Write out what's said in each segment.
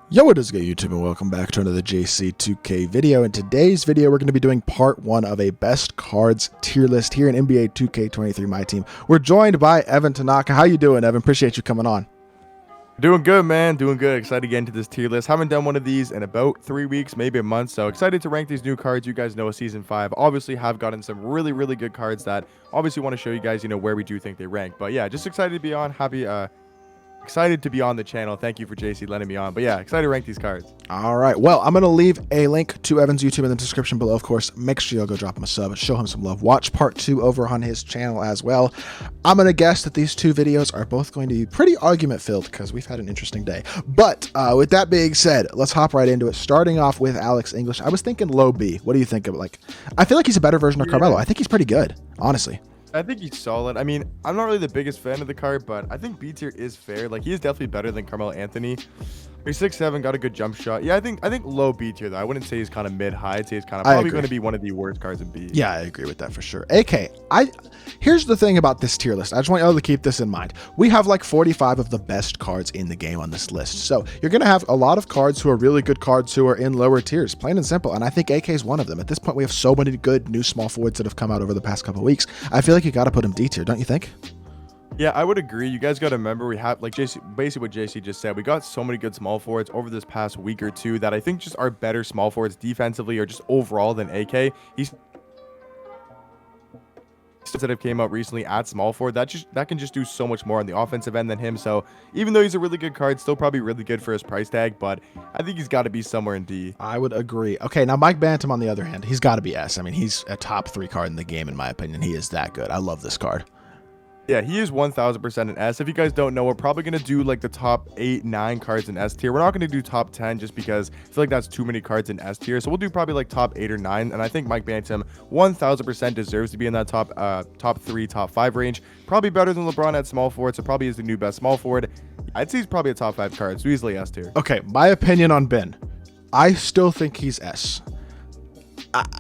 Yo, what is good, YouTube, and welcome back to another JC2K video. In today's video, we're going to be doing part 1 of a best cards tier list here in NBA 2K23 MyTEAM. We're joined by Evan Tanaka. How you doing, Evan? Appreciate you coming on. Doing good, man. Doing good. Excited to get into this tier list. Haven't done one of these in about 3 weeks, maybe a month. So excited to rank these new cards. You guys know Season 5 obviously have gotten some really good cards that obviously want to show you guys, where we do think they rank. But yeah, just excited to be on. Excited to be on the channel. Thank you for JC letting me on. But yeah, excited to rank these cards. All right. Well, I'm going to leave a link to Evan's YouTube in the description below. Of course, make sure you'll go drop him a sub and show him some love. Watch part 2 over on his channel as well. I'm going to guess that these two videos are both going to be pretty argument filled because we've had an interesting day. But with that being said, let's hop right into it. Starting off with Alex English. I was thinking low B. What do you think of it? I feel like he's a better version of Carmelo. I think he's pretty good, honestly. I think he's solid. I mean, I'm not really the biggest fan of the card, but I think B tier is fair. Like, he is definitely better than Carmelo Anthony. He's 6'7", got a good jump shot. Yeah, I think low B tier, though. I wouldn't say he's kind of mid-high. I'd say he's kind of probably going to be one of the worst cards in B. Yeah, I agree with that for sure. AK, here's the thing about this tier list. I just want y'all to keep this in mind. We have like 45 of the best cards in the game on this list. So you're going to have a lot of cards who are really good cards who are in lower tiers, plain and simple. And I think AK is one of them. At this point, we have so many good new small forwards that have come out over the past couple of weeks. I feel like you got to put him D tier, don't you think? Yeah, I would agree. You guys got to remember, we have, like basically what JC just said, we got so many good small forwards over this past week or two that I think just are better small forwards defensively or just overall than AK. He's that have came out recently at small forward that can just do so much more on the offensive end than him. So even though he's a really good card, still probably really good for his price tag, but I think he's got to be somewhere in D. I would agree. Okay, now Mike Bantam on the other hand, he's got to be S. I mean, he's a top 3 card in the game in my opinion. He is that good. I love this card. Yeah, he is 1000% an S. If you guys don't know, we're probably going to do like the top 8, 9 cards in S tier. We're not going to do top 10 just because I feel like that's too many cards in S tier. So we'll do probably like top 8 or 9. And I think Mike Bantam 1000% deserves to be in that top 3, top 5 range. Probably better than LeBron at small forward. So probably is the new best small forward. I'd say he's probably a top 5 card. So easily S tier. Okay, my opinion on Ben. I still think he's S.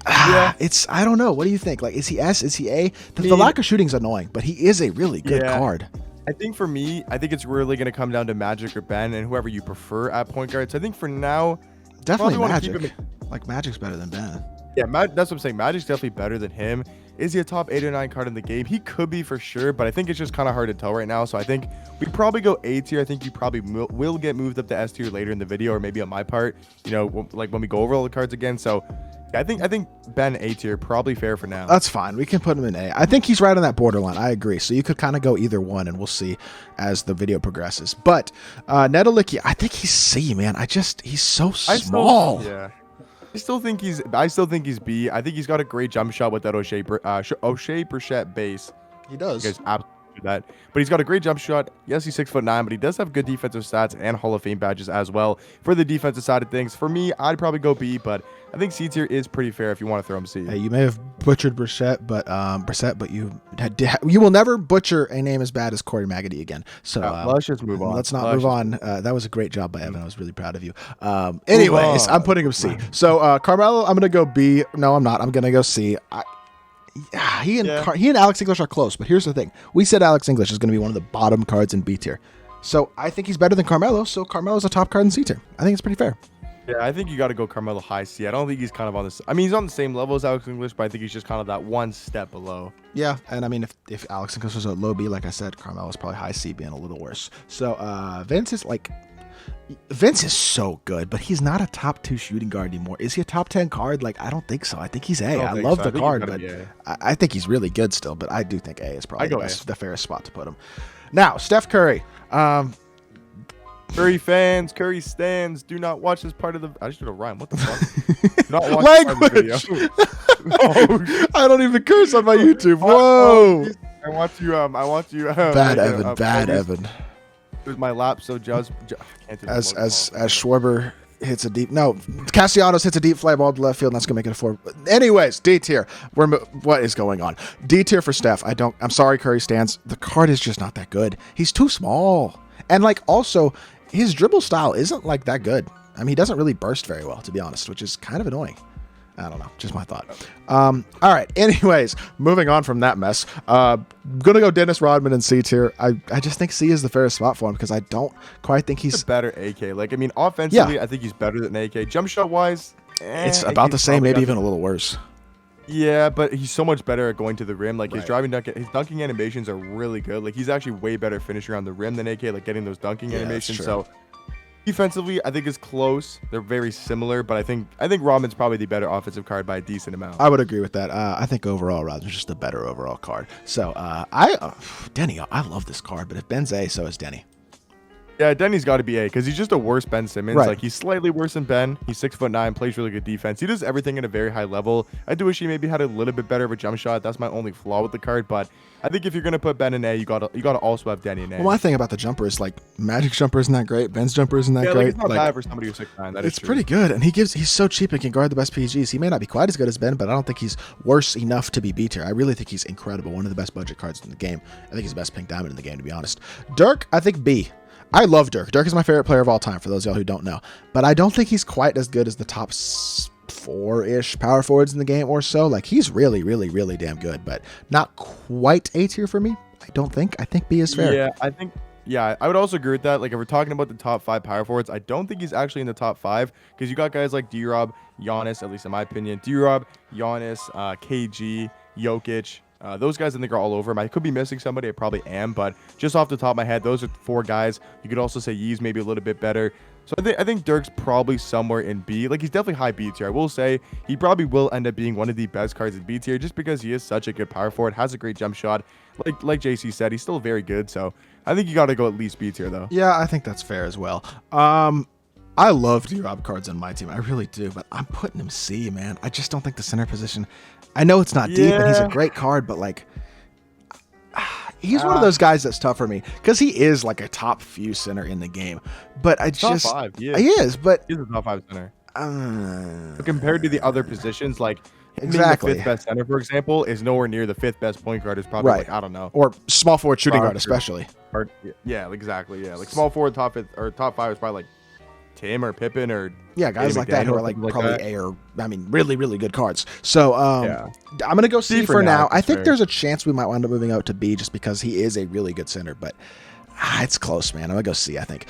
Yeah, I don't know. What do you think? Like, is he S? Is he A? The lack of shooting is annoying, but he is a really good card. I think for me, I think it's really going to come down to Magic or Ben and whoever you prefer at point guard. So I think for now, definitely Magic. Like, Magic's better than Ben. Yeah, that's what I'm saying. Magic's definitely better than him. Is he a top 8 or 9 card in the game? He could be for sure, but I think it's just kind of hard to tell right now. So I think we probably go A tier. I think you probably will get moved up to S tier later in the video, or maybe on my part, like when we go over all the cards again. So I think Ben A tier, probably fair for now. That's fine. We can put him in A. I think he's right on that borderline. I agree. So you could kind of go either one, and we'll see as the video progresses. But Nedelicki, I think he's C, man. He's so small. I still think he's B. I think he's got a great jump shot with that O'Shea Brissett base. He does. You guys absolutely do that. But he's got a great jump shot. Yes, he's 6'9", but he does have good defensive stats and Hall of Fame badges as well. For the defensive side of things, for me, I'd probably go B, but I think C tier is pretty fair if you want to throw him C. Hey, you may have butchered Brissett, but you will never butcher a name as bad as Corey Maggedy again. So let's just move on. Let's not move on. That was a great job by Evan. I was really proud of you. Anyways, I'm putting him C. So Carmelo, I'm gonna go B. No, I'm not. I'm gonna go C. He and Alex English are close, but here's the thing. We said Alex English is going to be one of the bottom cards in B tier. So I think he's better than Carmelo, so Carmelo's a top card in C tier. I think it's pretty fair. Yeah, I think you got to go Carmelo high C. I don't think he's kind of on this. I mean, he's on the same level as Alex English, but I think he's just kind of that one step below. Yeah, and I mean, if Alex English was a low B, like I said, Carmelo's probably high C, being a little worse. So Vince is so good, but he's not a top 2 shooting guard anymore. Is he a top 10 card? Like, I don't think so. I think he's A. I love the card, but I think he's really good still. But I do think A is probably the fairest spot to put him. Now, Steph Curry. Curry fans, Curry stands, do not watch this part of the. I just did a rhyme. What the fuck? Do not watch language. Oh, I don't even curse on my YouTube. Whoa! I want you. Bad Evan. Bad Evan. My lap so just as Schwarber hits a deep Castellanos hits a deep fly ball to left field, and that's gonna make it a 4. Anyways, D tier. What is going on? D tier for Steph. I'm sorry, Curry stands. The card is just not that good. He's too small, and also his dribble style isn't like that good. I mean, he doesn't really burst very well, to be honest, which is kind of annoying. I don't know. Just my thought. All right. Anyways, moving on from that mess. Gonna go Dennis Rodman in C tier. I just think C is the fairest spot for him because I don't quite think he's a better AK. Like, I mean, offensively, I think he's better than AK. Jump shot wise, it's about the same, maybe even a little worse. Yeah, but he's so much better at going to the rim. Like his dunking animations are really good. Like he's actually way better finisher on the rim than AK. Like getting those dunking animations. So defensively, I think it's close. They're very similar, but I think Rodman's probably the better offensive card by a decent amount. I would agree with that. I think overall Rodman's just the better overall card. So Denny, I love this card, but if Ben's A, so is Denny. Yeah, Denny's got to be A because he's just a worse Ben Simmons. Right. Like he's slightly worse than Ben. He's 6'9", plays really good defense. He does everything at a very high level. I do wish he maybe had a little bit better of a jump shot. That's my only flaw with the card. But I think if you're gonna put Ben in A, you gotta also have Denny in A. Well, my thing about the jumper is like Magic's jumper isn't that great. Ben's jumper isn't that great. Like, it's not bad for somebody who's 6'9". It's pretty good, and he's so cheap and can guard the best PGs. He may not be quite as good as Ben, but I don't think he's worse enough to be B tier. I really think he's incredible. One of the best budget cards in the game. I think he's the best pink diamond in the game, to be honest. Dirk, I think B. I love Dirk. Dirk is my favorite player of all time, for those of y'all who don't know. But I don't think he's quite as good as the top 4-ish power forwards in the game or so. Like, he's really, really, really damn good, but not quite A tier for me, I don't think. I think B is fair. Yeah, I would also agree with that. Like, if we're talking about the top 5 power forwards, I don't think he's actually in the top 5 because you got guys like D-Rob, Giannis, at least in my opinion. D-Rob, Giannis, KG, Jokic. Those guys I think are all over him. I could be missing somebody. I probably am, but just off the top of my head, those are 4 guys. You could also say Yee's maybe a little bit better. So I think Dirk's probably somewhere in B. Like, he's definitely high B tier. I will say he probably will end up being one of the best cards in B tier just because he is such a good power forward, has a great jump shot. Like JC said, he's still very good. So I think you got to go at least B tier though. Yeah, I think that's fair as well. I love D-Rob cards on my team. I really do, but I'm putting him C, man. I just don't think the center position. I know it's not deep, and he's a great card, but like, he's one of those guys that's tough for me because he is like a top few center in the game. But I just top 5, he is, but he's a top 5 center. But compared to the other positions, like exactly, the 5th best center, for example, is nowhere near the 5th best point guard. Is probably like, I don't know, or small forward shooting guard, especially. Or yeah, exactly, yeah, like small forward top 5th or top 5 is probably like Tim or Pippen or guys like that who are like probably A or really, really good cards. So I'm gonna go C for now. I think there's a chance we might wind up moving out to B just because he is a really good center, but it's close, man. I'm gonna go C, I think.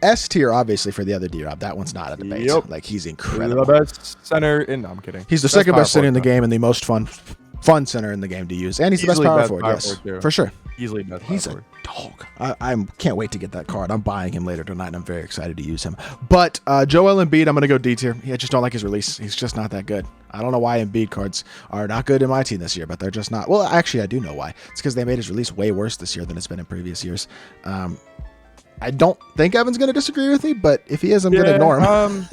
S tier, obviously, for the other D-Rob. That one's not a debate. Yep. Like, he's incredible. The best center in. No, I'm kidding. He's the second best center in the game and the most fun center in the game to use, and he's the best power forward. Yes, for sure. Easily best. He's a dog. I can't wait to get that card. I'm buying him later tonight, and I'm very excited to use him. But Joel Embiid, I'm going to go D tier. I just don't like his release. He's just not that good. I don't know why Embiid cards are not good in my team this year, but they're just not. Well, actually, I do know why. It's because they made his release way worse this year than it's been in previous years. I don't think Evan's going to disagree with me, but if he is, I'm going to ignore him.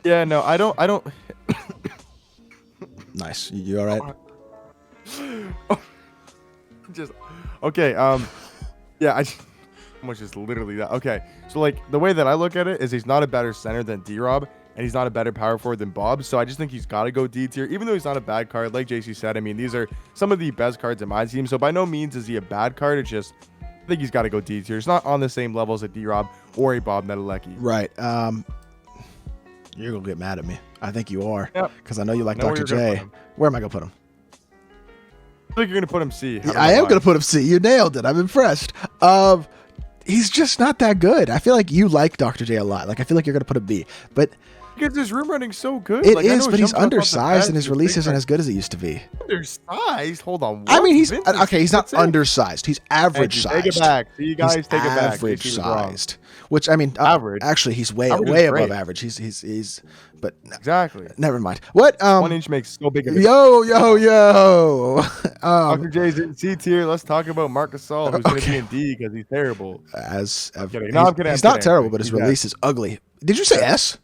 Yeah, no, I don't. Nice. You all right? Just okay. Yeah, almost just literally that. Okay, so like the way that I look at it is he's not a better center than D-Rob, and he's not a better power forward than Bob. So I just think he's got to go D tier, even though he's not a bad card. Like JC said, I mean, these are some of the best cards in my team. So by no means is he a bad card. It's just I think he's got to go D tier. It's not on the same level as a D-Rob or a Bob Medalecki. Right. You're gonna get mad at me. I think you are, because I know you like Dr. J. Where am I gonna put him? I think you're gonna put him C. I am gonna put him C. You nailed it. I'm impressed. He's just not that good. I feel like you like Dr. J a lot. Like, I feel like you're gonna put a B, but because his room running so good. It is, but he's undersized and his release isn't as good as it used to be. Undersized? Hold on. I mean, he's okay. He's not undersized. He's average sized. Take it back. See, you guys, take it back. Average sized. Which, I mean, average. Actually, he's way above average. He's but exactly. Never mind. What? 1 inch makes so big. Yo. Dr. J's in C tier. Let's talk about Marc Gasol, who's going to be in D because he's terrible. I'm kidding. He's not terrible, but his release is ugly. Did you say S?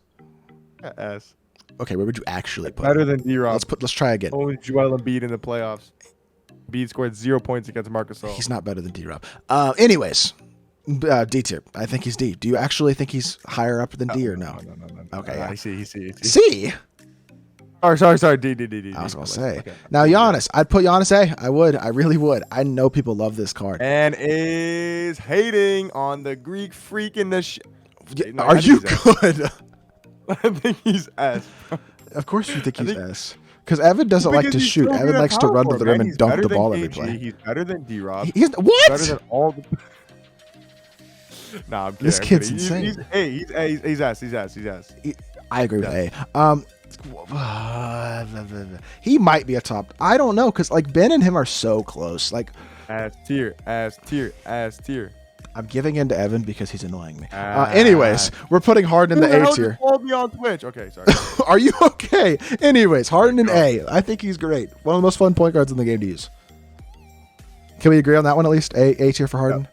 Yeah, S. Okay, where would you actually put? Better than D-Rob. Let's try again. Only Joel Embiid in the playoffs. Embiid scored 0 points against Marc Gasol. He's not better than D-Rob. Anyways, D tier. I think he's D. Do you actually think he's higher up than D or no? No. Okay, I see. C? Sorry. D. I was gonna say. Okay. Now, Giannis. I'd put Giannis A. I would. I really would. I know people love this card. And is hating on the Greek freak in the Are you good? I think he's S. Of course you think he's S. Because Evan doesn't like to shoot. Evan likes to run to the rim and dunk the ball every play. He's better than D-Rob. He's what? Better than all the... Nah, I'm kidding. This kid's insane. He's S. He's S. I agree with A. He might be a top. I don't know, because like Ben and him are so close. Like S tier. I'm giving in to Evan because he's annoying me. Anyways, we're putting Harden in the A tier. Followed me on Twitch. Okay, sorry. Are you okay? Anyways, Harden in A. I think he's great. One of the most fun point guards in the game to use. Can we agree on that one at least? A tier for Harden?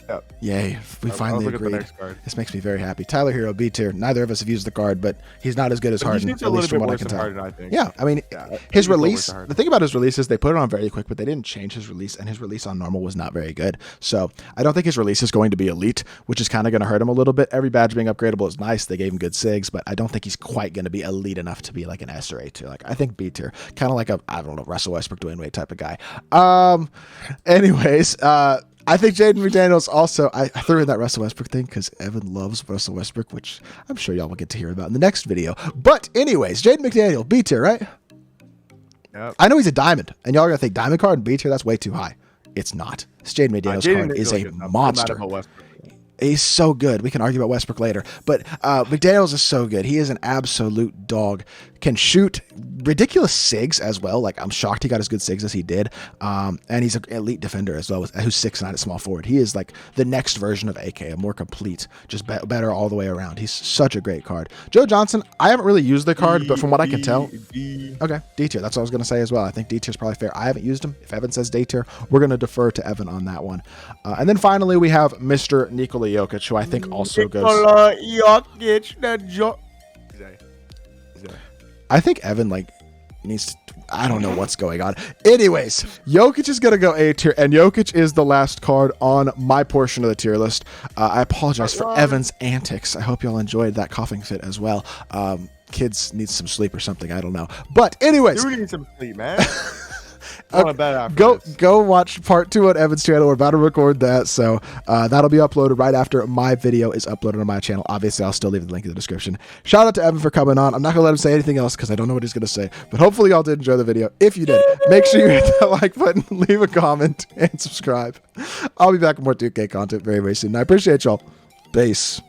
Yep. Yay, we finally agreed. This makes me very happy. Tyler Hero, B tier. Neither of us have used the card, but he's not as good as Harden, at least from what I can tell. Harden, I think. Yeah, I mean, his release, the thing about his release is they put it on very quick, but they didn't change his release, and his release on normal was not very good. So I don't think his release is going to be elite, which is kind of going to hurt him a little bit. Every badge being upgradable is nice. They gave him good SIGs, but I don't think he's quite going to be elite enough to be like an S or A tier. Like, I think B tier, kind of like a, I don't know, Russell Westbrook, Dwayne Wade type of guy. Anyways, I think Jaden McDaniels also, I threw in that Russell Westbrook thing because Evan loves Russell Westbrook, which I'm sure y'all will get to hear about in the next video. But anyways, Jaden McDaniel, B tier, right? Yep. I know he's a diamond, and y'all are going to think diamond card and B tier, that's way too high. It's not. This Jaden McDaniels card is a monster. He's so good. We can argue about Westbrook later, but McDaniels is so good. He is an absolute dog. Can shoot ridiculous SIGs as well. Like, I'm shocked he got as good SIGs as he did. And he's an elite defender as well, who's 6'9" at small forward. He is like the next version of AK, a more complete, just better all the way around. He's such a great card. Joe Johnson, I haven't really used the card, but from what I can tell, okay, D tier. That's what I was going to say as well. I think D tier is probably fair. I haven't used him. If Evan says D tier, we're going to defer to Evan on that one. And then finally, we have Mr. Nikola Jokic, who I think also goes. I think Evan needs to, I don't know what's going on. Anyways, Jokic is going to go A tier, and Jokic is the last card on my portion of the tier list. I apologize for Evan's antics. I hope y'all enjoyed that coughing fit as well. Kids need some sleep or something. I don't know. But anyways. You need some sleep, man. Go watch part 2 on Evan's channel. We're about to record that, so that'll be uploaded right after my video is uploaded on my channel. Obviously, I'll still leave the link in the description. Shout out to Evan for coming on. I'm not gonna let him say anything else because I don't know what he's gonna say, but hopefully y'all did enjoy the video. If you did, make sure you hit that like button, leave a comment, and subscribe. I'll be back with more 2K content very, very soon. I appreciate y'all. Peace.